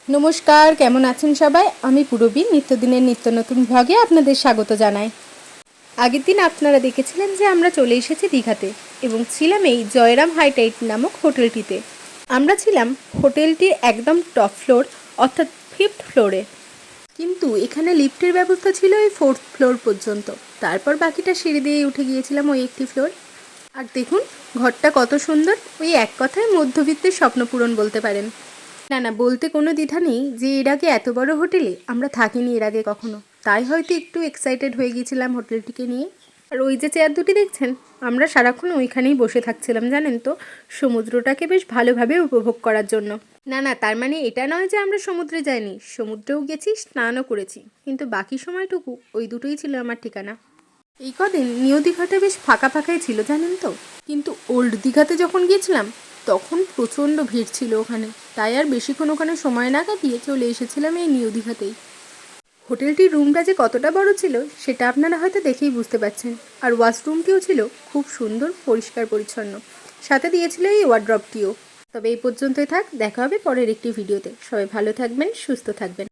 নমস্কার, কেমন আছেন সবাই? আমি পূরবী নিত্যদিনের নিত্য নতুন ভ্লগে আপনাদের স্বাগত জানাই। আগের দিন আপনারা দেখেছিলেন যে আমরা চলে এসেছি দীঘাতে এবং ছিলাম এই জয়রাম হাইটাইট নামক হোটেলটিতে। আমরা ছিলাম হোটেলটির একদম টপ ফ্লোর অর্থাৎ 5th ফ্লোরে, কিন্তু এখানে লিফটের ব্যবস্থা ছিল এই 4th ফ্লোর পর্যন্ত। তারপর বাকিটা সিঁড়ি দিয়ে উঠে গিয়েছিলাম ওই একটি ফ্লোর। আর দেখুন ঘরটা কত সুন্দর, ওই এক কথায় মধ্যবিত্তের স্বপ্নপূরণ বলতে পারেন। না বলতে কোনো দ্বিধা নেই যে এর আগে এত বড় হোটেলে আমরা থাকিনি এর আগে কখনো, তাই হয়তো একটু এক্সাইটেড হয়ে গিয়েছিলাম হোটেলটিকে নিয়ে। আর ওই যে চেয়ার দুটি দেখছেন, আমরা সারাক্ষণ ওইখানেই বসে থাকছিলাম জানেন তো, সমুদ্রটাকে বেশ ভালোভাবে উপভোগ করার জন্য। তার মানে এটা নয় যে আমরা সমুদ্রে যাইনি, সমুদ্রেও গেছি, স্নানও করেছি, কিন্তু বাকি সময়টুকু ওই দুটোই ছিল আমার ঠিকানা। এই কদিন নিউ দীঘাটা বেশ ফাঁকা ফাঁকাই ছিল জানেন তো, কিন্তু ওল্ড দীঘাতে যখন গিয়েছিলাম তখন প্রচণ্ড ভিড় ছিল ওখানে, তাই আর বেশিক্ষণ ওখানে সময় না কাটিয়ে চলে এসেছিলাম এই নিউ দীঘাতেই। হোটেলটির রুমটা যে কতটা বড় ছিল সেটা আপনারা হয়তো দেখেই বুঝতে পারছেন। আর ওয়াশরুমটিও ছিল খুব সুন্দর, পরিষ্কার পরিচ্ছন্ন, সাথে দিয়েছিল এই ওয়ার্ড্রপটিও। তবে এই পর্যন্তই থাক, দেখা হবে পরের একটি ভিডিওতে। সবাই ভালো থাকবেন, সুস্থ থাকবেন।